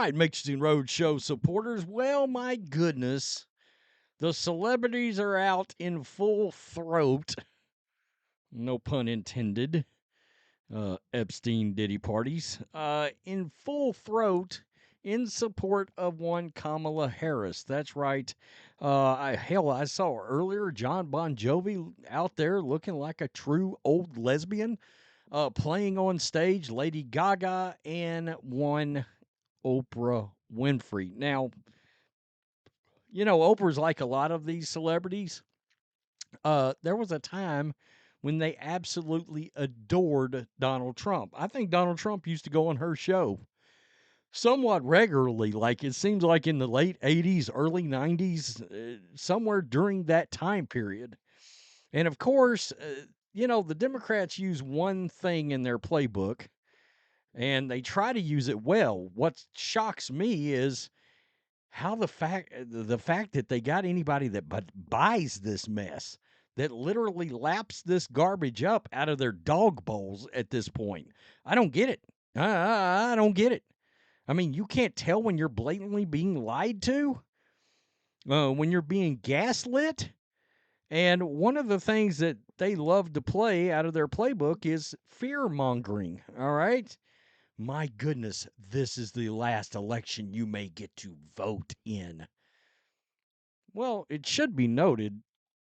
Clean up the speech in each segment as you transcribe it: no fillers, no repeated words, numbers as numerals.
right, Matrixx and Rhodes show supporters. Well, my goodness, the celebrities are out in full throat. No pun intended. Epstein Diddy parties. In full throat in support of one Kamala Harris. That's right. I saw earlier John Bon Jovi out there looking like a true old lesbian, playing on stage Lady Gaga and one Oprah Winfrey. Now, Oprah's like a lot of these celebrities. There was a time when they absolutely adored Donald Trump. I think Donald Trump used to go on her show somewhat regularly. Like it seems like in the late 80s, early 90s, somewhere during that time period. And of course, the Democrats use one thing in their playbook and they try to use it well. What shocks me is how the fact that they got anybody that buys this mess, that literally laps this garbage up out of their dog bowls at this point. I don't get it. I don't get it. I mean, you can't tell when you're blatantly being lied to, when you're being gaslit. And one of the things that they love to play out of their playbook is fear mongering. All right. My goodness, this is the last election you may get to vote in. Well, it should be noted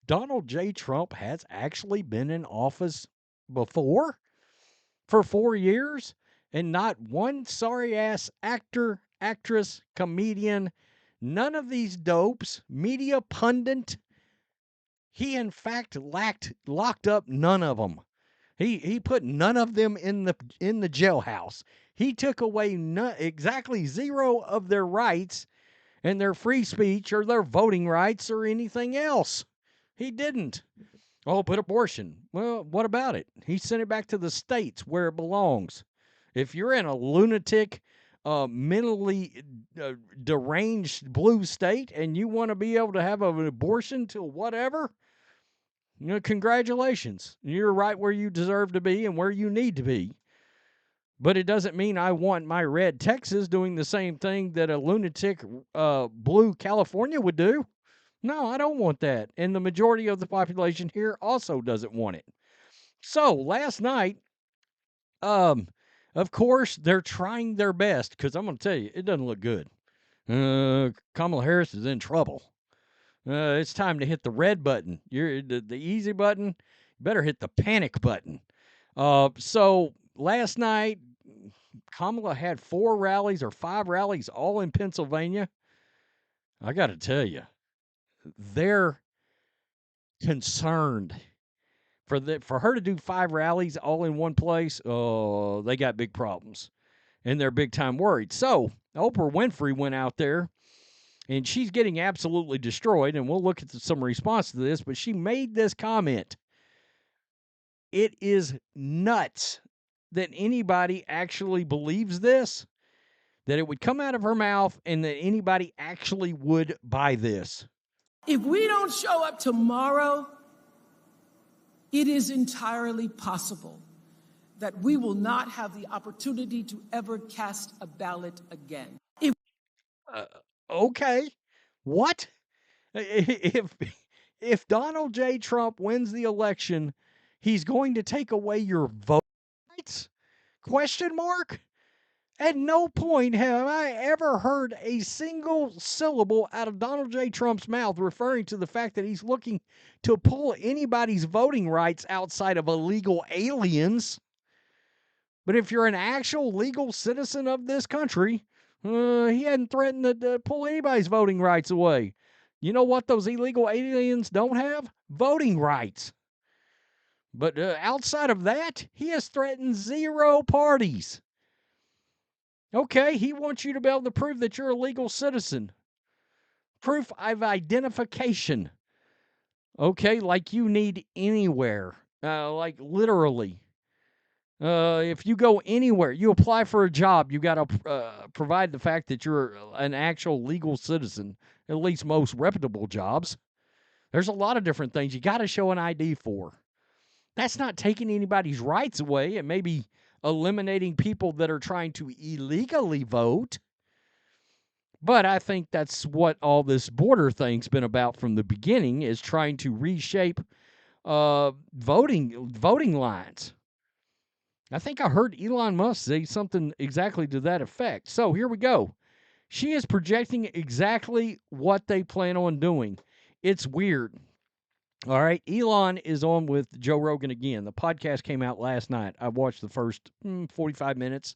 Donald J. Trump has actually been in office before for 4 years, and not one sorry ass actor, actress, comedian, none of these dopes, media pundit. He in fact locked up none of them. He put none of them in the jailhouse. He took away exactly zero of their rights and their free speech or their voting rights or anything else. He didn't. Oh, but abortion. Well, what about it? He sent it back to the states where it belongs. If you're in a lunatic, mentally deranged blue state and you want to be able to have an abortion till whatever, congratulations. You're right where you deserve to be and where you need to be. But it doesn't mean I want my red Texas doing the same thing that a lunatic blue California would do. No, I don't want that. And the majority of the population here also doesn't want it. So last night, of course, they're trying their best because I'm going to tell you, it doesn't look good. Kamala Harris is in trouble. It's time to hit the red button. You're the easy button. You better hit the panic button. So last night, Kamala had 4 rallies or 5 rallies, all in Pennsylvania. I got to tell you, they're concerned for her to do 5 rallies all in one place. Oh, they got big problems, and they're big time worried. So Oprah Winfrey went out there. And she's getting absolutely destroyed, and we'll look at some response to this, but she made this comment. It is nuts that anybody actually believes this, that it would come out of her mouth, and that anybody actually would buy this. If we don't show up tomorrow, it is entirely possible that we will not have the opportunity to ever cast a ballot again. Okay, what? If Donald J. Trump wins the election, he's going to take away your vote rights? Question mark? At no point have I ever heard a single syllable out of Donald J. Trump's mouth referring to the fact that he's looking to pull anybody's voting rights outside of illegal aliens. But if you're an actual legal citizen of this country, he hadn't threatened to pull anybody's voting rights away. You know what those illegal aliens don't have? Voting rights. But outside of that, he has threatened 0 parties. Okay, he wants you to be able to prove that you're a legal citizen. Proof of identification. Okay, like you need anywhere. Like literally. If you go anywhere, you apply for a job, you got to provide the fact that you're an actual legal citizen, at least most reputable jobs. There's a lot of different things you got to show an ID for. That's not taking anybody's rights away. It may be eliminating people that are trying to illegally vote. But I think that's what all this border thing's been about from the beginning, is trying to reshape voting lines. I think I heard Elon Musk say something exactly to that effect. So here we go. She is projecting exactly what they plan on doing. It's weird. All right. Elon is on with Joe Rogan again. The podcast came out last night. I watched the first 45 minutes.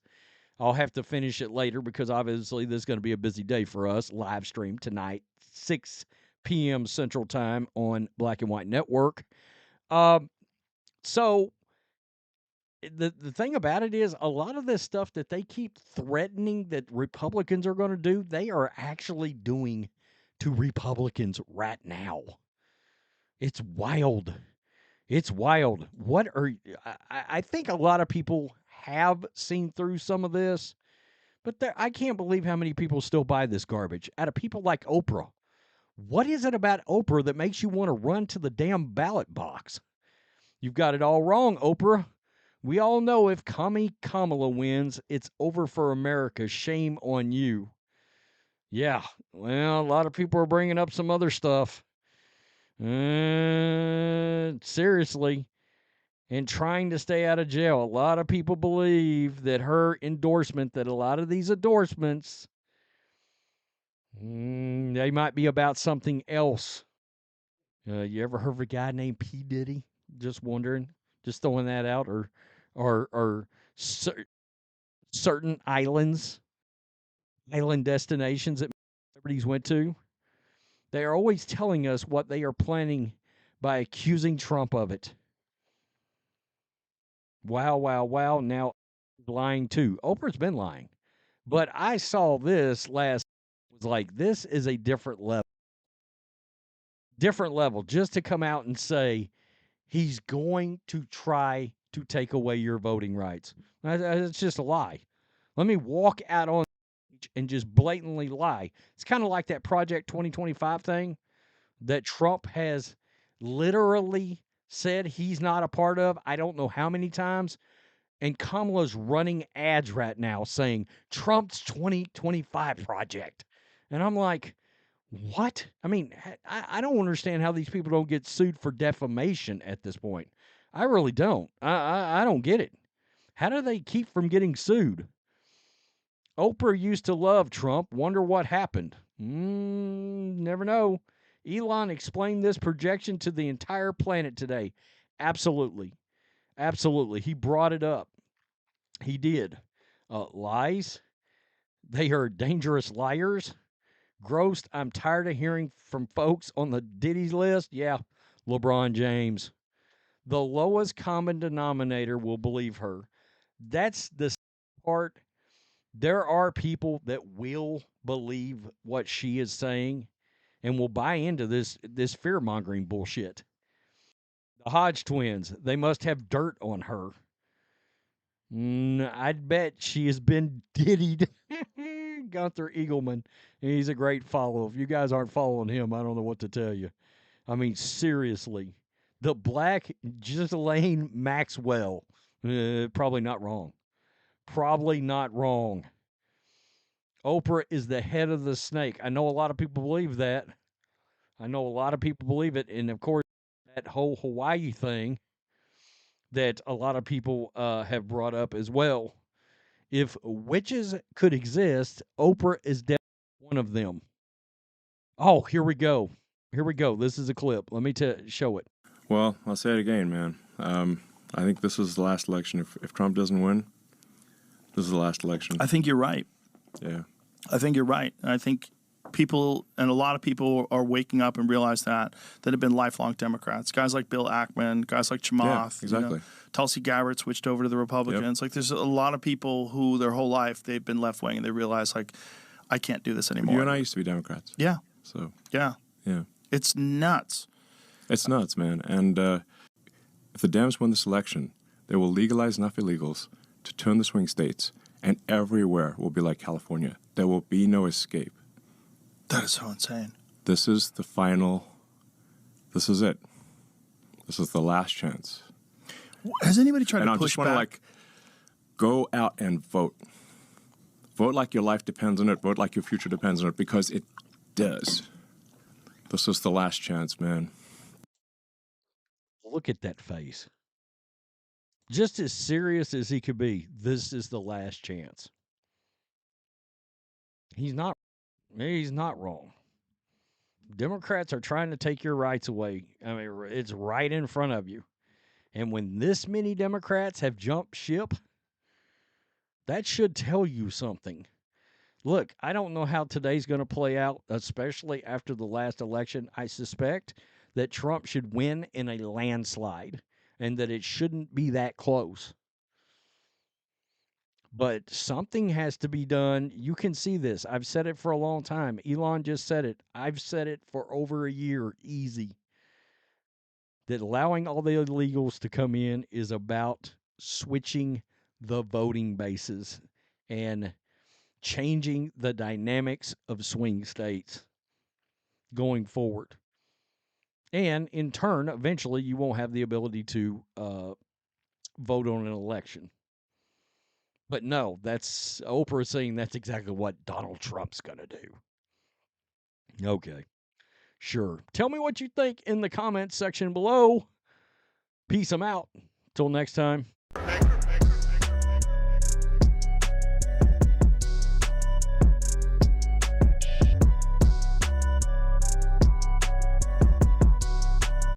I'll have to finish it later because obviously this is going to be a busy day for us. Live stream tonight, 6 p.m. Central Time on Black and White Network. So the thing about it is, a lot of this stuff that they keep threatening that Republicans are going to do, they are actually doing to Republicans right now. It's wild. It's wild. I think a lot of people have seen through some of this, but I can't believe how many people still buy this garbage out of people like Oprah. What is it about Oprah that makes you want to run to the damn ballot box? You've got it all wrong, Oprah. We all know if Kamala wins, it's over for America. Shame on you. Yeah, well, a lot of people are bringing up some other stuff. Seriously. And trying to stay out of jail. A lot of people believe that her endorsement, that a lot of these endorsements, they might be about something else. You ever heard of a guy named P. Diddy? Just wondering. Just throwing that out. Or certain island destinations that celebrities went to. They are always telling us what they are planning by accusing Trump of it. Wow, wow, wow. Now, lying too. Oprah's been lying. But I saw this last, was like, this is a different level. Different level. Just to come out and say, he's going to try to take away your voting rights. It's just a lie. Let me walk out on stage and just blatantly lie. It's kind of like that Project 2025 thing that Trump has literally said he's not a part of. I don't know how many times. And Kamala's running ads right now saying Trump's 2025 project. And I'm like, what? I mean, I don't understand how these people don't get sued for defamation at this point. I really don't. I don't get it. How do they keep from getting sued? Oprah used to love Trump. Wonder what happened. Never know. Elon explained this projection to the entire planet today. Absolutely. Absolutely. He brought it up. He did. Lies. They are dangerous liars. Gross. I'm tired of hearing from folks on the Diddy's list. Yeah, LeBron James. The lowest common denominator will believe her. That's the part. There are people that will believe what she is saying and will buy into this fear-mongering bullshit. The Hodge twins, they must have dirt on her. I'd bet she has been diddied. Gunther Eagleman. He's a great follow. If you guys aren't following him, I don't know what to tell you. I mean, seriously. The black Ghislaine Maxwell. Probably not wrong. Probably not wrong. Oprah is the head of the snake. I know a lot of people believe that. I know a lot of people believe it. And, of course, that whole Hawaii thing that a lot of people have brought up as well. If witches could exist, Oprah is definitely one of them. Oh, here we go. Here we go. This is a clip. Let me show it. Well, I'll say it again, man. I think this is the last election. If Trump doesn't win, this is the last election. I think you're right. Yeah. I think you're right. And I think people, and a lot of people are waking up and realize that have been lifelong Democrats. Guys like Bill Ackman, guys like Chamath. Yeah, exactly. You know, Tulsi Gabbard switched over to the Republicans. Yep. Like, there's a lot of people who their whole life they've been left-wing, and they realize, like, I can't do this anymore. You and I used to be Democrats. Yeah. So. Yeah. Yeah. It's nuts. It's nuts, man. And if the Dems win this election, they will legalize enough illegals to turn the swing states, and everywhere will be like California. There will be no escape. That is so insane. This is the final. This is it. This is the last chance. Has anybody tried and to I push just want to, back? like, go out and vote. Vote like your life depends on it. Vote like your future depends on it, because it does. This is the last chance, man. Look at that face. Just as serious as he could be, this is the last chance. He's not wrong. Democrats are trying to take your rights away. I mean, it's right in front of you. And when this many Democrats have jumped ship, that should tell you something. Look, I don't know how today's going to play out, especially after the last election. I suspect that Trump should win in a landslide and that it shouldn't be that close. But something has to be done. You can see this. I've said it for a long time. Elon just said it. I've said it for over a year, easy. That allowing all the illegals to come in is about switching the voting bases and changing the dynamics of swing states going forward. And in turn, eventually, you won't have the ability to vote on an election. But no, that's Oprah saying that's exactly what Donald Trump's going to do. Okay, sure. Tell me what you think in the comments section below. Peace. I'm out. Till next time.